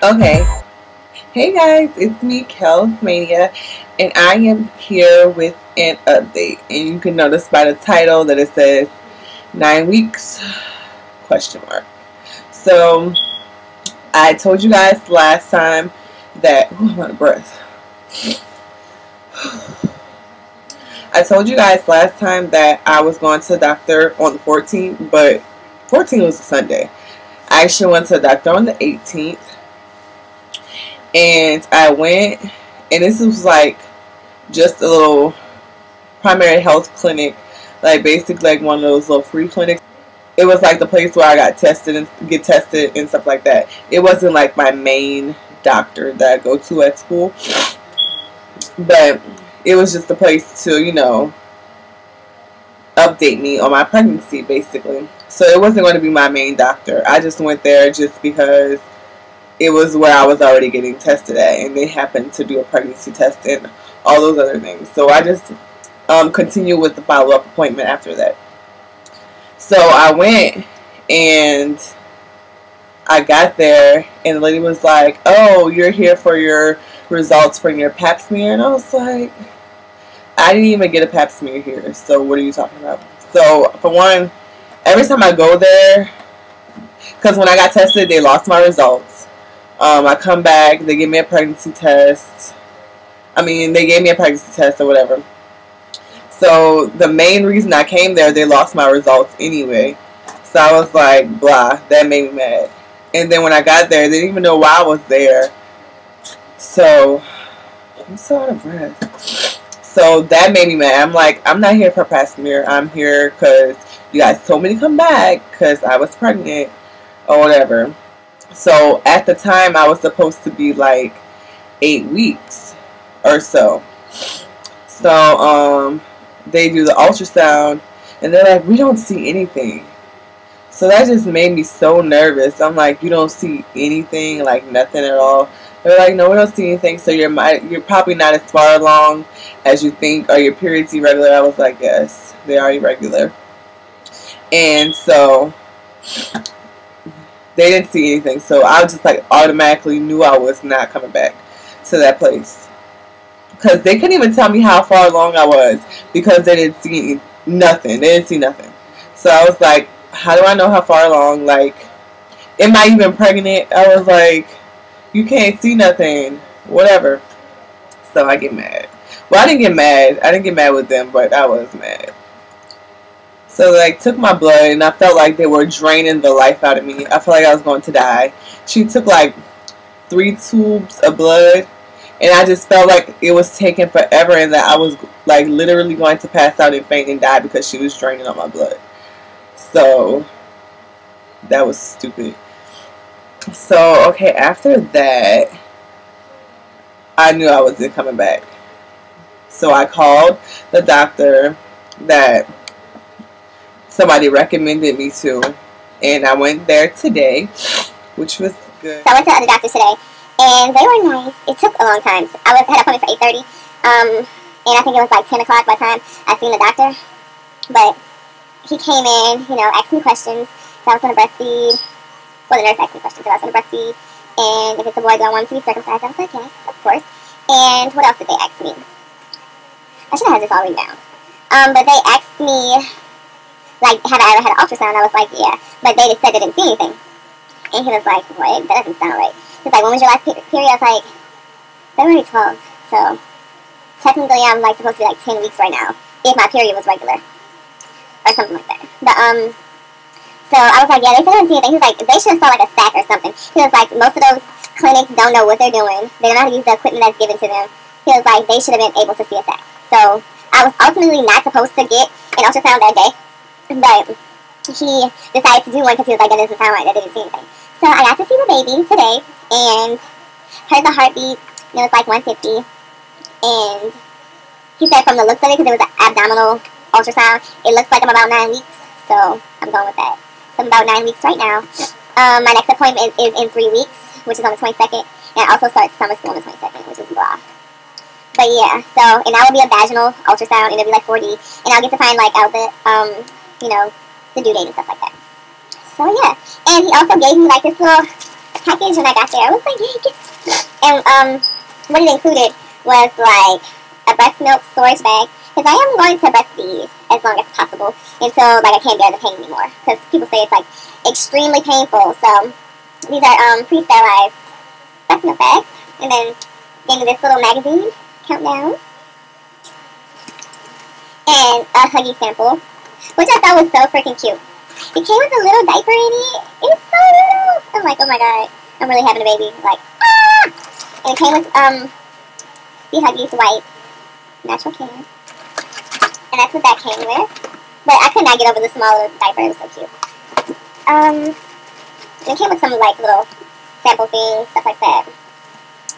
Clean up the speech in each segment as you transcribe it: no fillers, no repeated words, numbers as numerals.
Okay. Hey guys, it's me, Kelsmania, and I am here with an update. And you can notice by the title that it says 9 weeks question mark. So I told you guys last time that I'm out of breath. I told you guys last time that I was going to the doctor on the 14th, but 14th was a Sunday. I actually went to the doctor on the 18th. And I went, and this was like just a little primary health clinic, like basically like one of those little free clinics. It was like the place where I got tested and get tested and stuff like that. It wasn't like my main doctor that I go to at school, but it was just a place to, you know, update me on my pregnancy basically. So it wasn't going to be my main doctor. I just went there just because it was where I was already getting tested at, and they happened to do a pregnancy test and all those other things. So I just continued with the follow-up appointment after that. So I went, and I got there, and the lady was like, "Oh, you're here for your results from your pap smear," and I was like, "I didn't even get a pap smear here, so what are you talking about?" So for one, every time I go there, because when I got tested, they lost my results. I come back, they give me a pregnancy test. They gave me a pregnancy test or whatever. So the main reason I came there, they lost my results anyway. So I was like, blah, that made me mad. And then when I got there, they didn't even know why I was there. So, I'm so out of breath. So that made me mad. I'm like, I'm not here for a pap smear. I'm here because you guys told me to come back because I was pregnant or whatever. So at the time, I was supposed to be like 8 weeks or so. So they do the ultrasound, and they're like, we don't see anything. So that just made me so nervous. I'm like, you don't see anything, like nothing at all. They're like, no, we don't see anything. So you're probably not as far along as you think. Are your periods irregular? I was like, yes, they are irregular. And so they didn't see anything, so I just like automatically knew I was not coming back to that place, because they couldn't even tell me how far along I was because they didn't see nothing. They didn't see nothing. So I was like, how do I know how far along? Like, am I even pregnant? I was like, you can't see nothing, whatever. So I get mad. Well, I didn't get mad. I didn't get mad with them, but I was mad. So like took my blood, and I felt like they were draining the life out of me. I felt like I was going to die. She took like 3 tubes of blood, and I just felt like it was taking forever, and that I was like literally going to pass out and faint and die because she was draining all my blood. So that was stupid. So okay, after that, I knew I wasn't coming back. So I called the doctor that somebody recommended me to, and I went there today, which was good. So I went to the doctor today, and they were nice. It took a long time. I had an appointment for 8:30, and I think it was like 10 o'clock by the time I seen the doctor. But he came in, you know, asked me questions. If I was going to breastfeed. Well, the nurse asked me questions if I was going to breastfeed, and if it's a boy, do I want him to be circumcised? I was like, yes, of course. And what else did they ask me? I should have this all written down. But they asked me, like, have I ever had an ultrasound? I was like, yeah. But they just said they didn't see anything. And he was like, wait, that doesn't sound right. He was like, when was your last period? I was like, February 12th. So, technically, I'm, like, supposed to be, like, 10 weeks right now. If my period was regular. Or something like that. But, so I was like, yeah, they said they didn't see anything. He was like, they should have saw, like, a sac or something. He was like, most of those clinics don't know what they're doing. They don't know how to use the equipment that's given to them. He was like, they should have been able to see a sac. So, I was ultimately not supposed to get an ultrasound that day. But he decided to do one because he was like, that doesn't sound right, that didn't see anything. So I got to see the baby today, and heard the heartbeat, and it was like 150. And he said from the looks of it, because it was an abdominal ultrasound, it looks like I'm about 9 weeks. So I'm going with that. So I'm about 9 weeks right now. My next appointment is in 3 weeks, which is on the 22nd. And I also start summer school on the 22nd, which is blah. But yeah, so, and that will be a vaginal ultrasound, and it'll be like 4D. And I'll get to find like out the, you know, the due date and stuff like that. So yeah. And he also gave me like this little package when I got there. I was like, yes. And what it included was like a breast milk storage bag, because I am going to breastfeed as long as possible until like I can't bear the pain anymore. Because people say it's like extremely painful. So these are pre-sterilized breast milk bags, and then gave me this little magazine countdown and a Huggies sample, which I thought was so freaking cute. It came with a little diaper in it. It's so little. I'm like, oh my god, I'm really having a baby. Like, ah! And it came with the Huggies wipes, natural care, and that's what that came with. But I could not get over the smaller diaper. It was so cute. And it came with some like little sample things, stuff like that.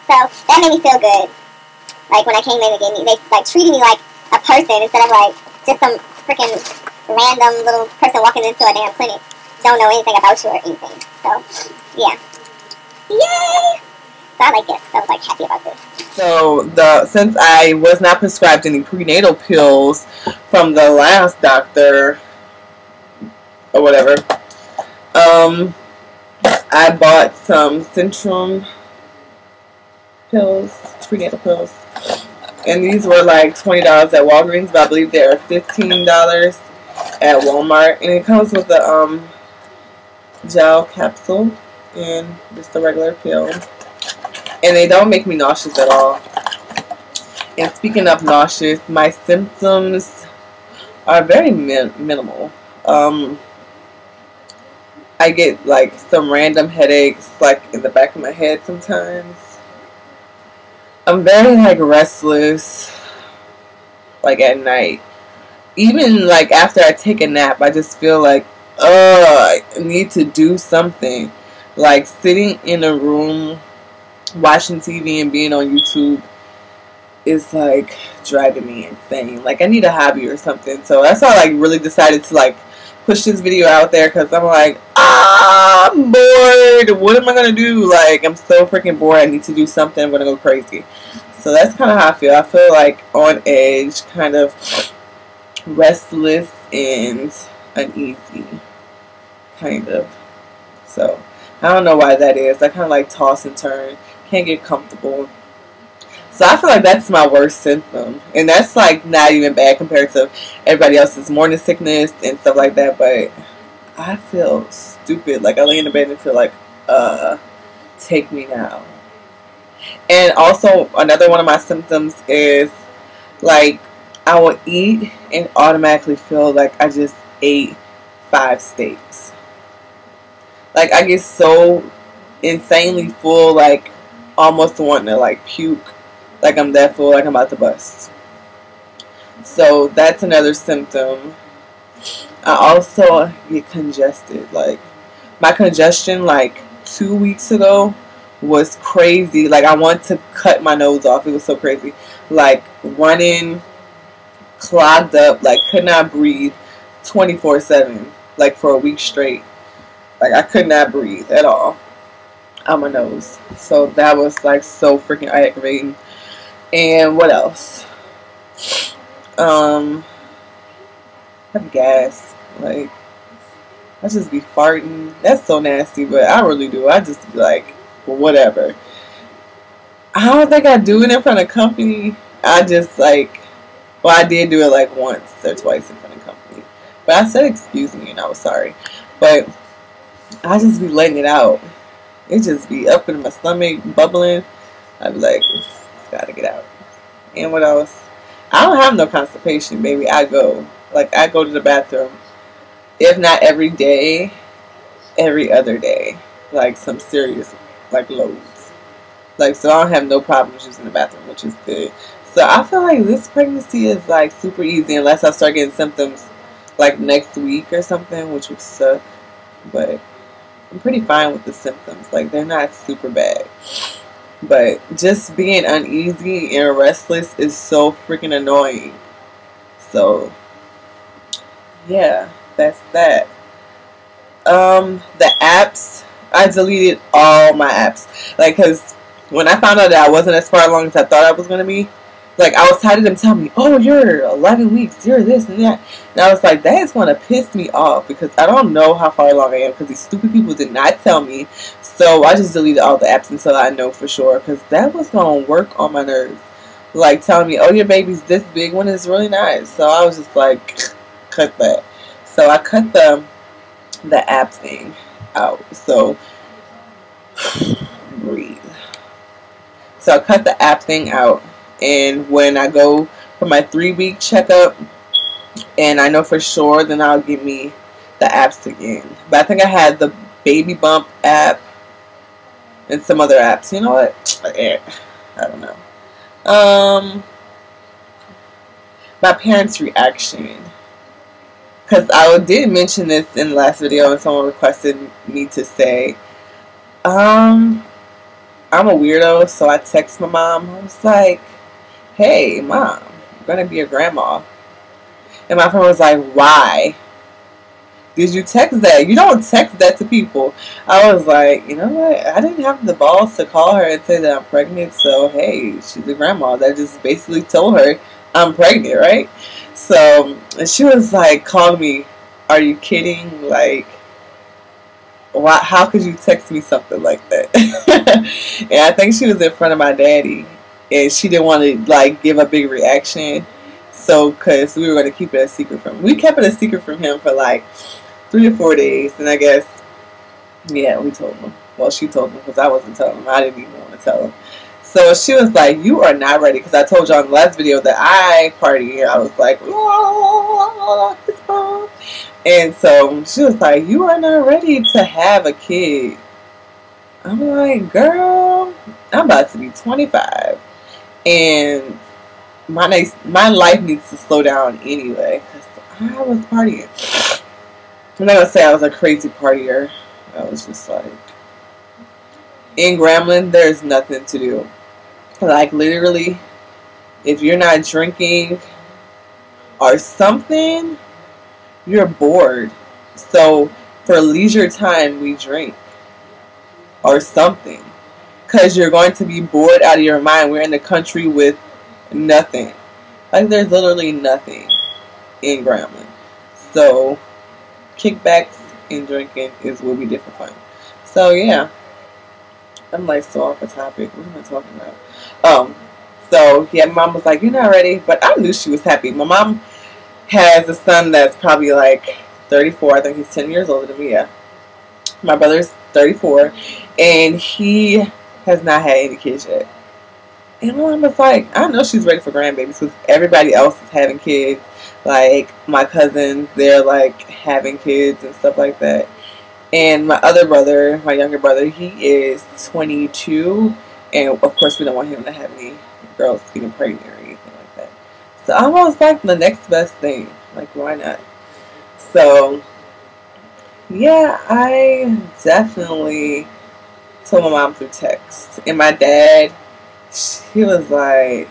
So that made me feel good. Like when I came in, they like treated me like a person instead of like just some freaking random little person walking into a damn clinic. Don't know anything about you or anything. So yeah, yay! So I like this. So I was like happy about this. So since I was not prescribed any prenatal pills from the last doctor or whatever, I bought some Centrum pills, prenatal pills, and these were like $20 at Walgreens, but I believe they are $15 at Walmart, and it comes with a gel capsule and just a regular pill, and they don't make me nauseous at all. And speaking of nauseous, my symptoms are very minimal. I get like some random headaches like in the back of my head sometimes. I'm very like restless like at night. Even like after I take a nap, I just feel like I need to do something. Like sitting in a room watching TV and being on YouTube is like driving me insane. Like I need a hobby or something. So that's why I like really decided to like push this video out there, because I'm like, I'm bored. What am I gonna do? Like, I'm so freaking bored. I need to do something. I'm gonna go crazy. So that's kind of how I feel. I feel like on edge, kind of restless and uneasy, kind of. So I don't know why that is. I kind of like toss and turn, can't get comfortable. So I feel like that's my worst symptom, and that's like not even bad compared to everybody else's morning sickness and stuff like that. But I feel stupid. Like I lay in the bed and feel like, take me now. And also another one of my symptoms is like I will eat and automatically feel like I just ate 5 steaks. Like I get so insanely full, like almost wanting to like puke. Like I'm that full, like I'm about to bust. So that's another symptom. I also get congested. Like my congestion like 2 weeks ago was crazy. Like I want to cut my nose off. It was so crazy. Like running, clogged up, like could not breathe 24/7. Like for a week straight. Like I could not breathe at all on my nose. So that was like so freaking aggravating. And what else? I have gas. Like I just be farting. That's so nasty, but I really do. I just be like, well, whatever. I don't think I do it in front of company. I just like, well, I did do it like once or twice in front of company. But I said excuse me and I was sorry. But I just be letting it out. It just be up in my stomach, bubbling. I'd be like, gotta get out. And what else? I don't have no constipation, baby. I go to the bathroom, if not every day, every other day. Like some serious, like loads. Like so I don't have no problems using the bathroom, which is good. So I feel like this pregnancy is like super easy unless I start getting symptoms like next week or something, which would suck. But I'm pretty fine with the symptoms. Like they're not super bad. But just being uneasy and restless is so freaking annoying. So, yeah, that's that. The apps, I deleted all my apps. Like, because when I found out that I wasn't as far along as I thought I was going to be, Like, I was tired of them telling me, oh, you're 11 weeks, you're this and that. And I was like, that is going to piss me off because I don't know how far along I am because these stupid people did not tell me. So I just deleted all the apps until I know for sure because that was going to work on my nerves. Like, telling me, oh, your baby's this big when it's really not. So I was just like, cut that. So I cut the app thing out. So, breathe. So I cut the app thing out. And when I go for my 3-week checkup, and I know for sure, then I'll give me the apps again. But I think I had the Baby Bump app and some other apps. You know what? I don't know. My parents' reaction. Because I did mention this in the last video, and someone requested me to say, I'm a weirdo, so I text my mom. I was like, hey, Mom, I'm going to be a grandma. And my friend was like, why did you text that? You don't text that to people. I was like, you know what? I didn't have the balls to call her and say that I'm pregnant. So, hey, she's a grandma. That just basically told her I'm pregnant, right? So, and she was like, calling me, are you kidding? Like, why, how could you text me something like that? And I think she was in front of my daddy. And she didn't want to, like, give a big reaction. So, because we were going to keep it a secret from him. We kept it a secret from him for, like, 3 or 4 days. And I guess, yeah, we told him. Well, she told him because I wasn't telling him. I didn't even want to tell him. So, she was like, you are not ready. Because I told y'all in the last video that I party. I was like, oh, it's fun. And so, she was like, you are not ready to have a kid. I'm like, girl, I'm about to be 25. And my life needs to slow down anyway because I was partying. I'm not going to say I was a crazy partier. I was just like, in Grambling, there's nothing to do. Like, literally, if you're not drinking or something, you're bored. So, for leisure time, we drink or something. Because you're going to be bored out of your mind. We're in the country with nothing. Like, there's literally nothing in Grambling. So, kickbacks and drinking is what we did for fun. So, yeah. I'm like so off the topic. What am I talking about? So, yeah, my mom was like, you're not ready. But I knew she was happy. My mom has a son that's probably like 34. I think he's 10 years older than me. Yeah. My brother's 34. And he has not had any kids yet. And my mom was like, I know she's ready for grandbabies because everybody else is having kids. Like, my cousins, they're like having kids and stuff like that. And my other brother, my younger brother, he is 22. And of course, we don't want him to have any girls getting pregnant or anything like that. So I was like, the next best thing. Like, why not? So, yeah, I definitely told my mom through text. And my dad, he was like,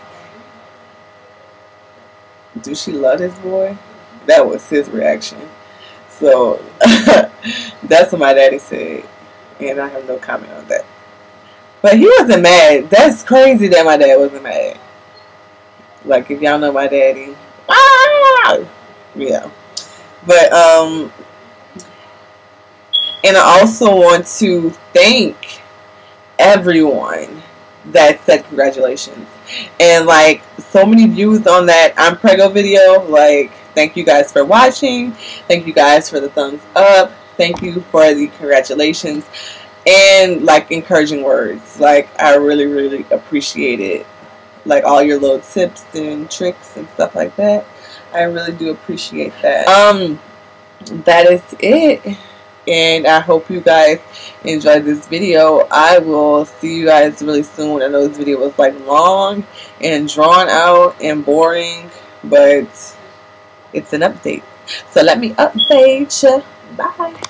do she love this boy? That was his reaction. So, that's what my daddy said. And I have no comment on that. But he wasn't mad. That's crazy that my dad wasn't mad. Like, if y'all know my daddy. Ah! Yeah. But, and I also want to thank everyone that said congratulations. And, like, so many views on that I'm Prego video. Like, thank you guys for watching. Thank you guys for the thumbs up. Thank you for the congratulations. And, like, encouraging words. Like, I really, really appreciate it. Like, all your little tips and tricks and stuff like that. I really do appreciate that. That is it. And I hope you guys enjoyed this video. I will see you guys really soon. I know this video was like long and drawn out and boring, but it's an update. So let me update you. Bye.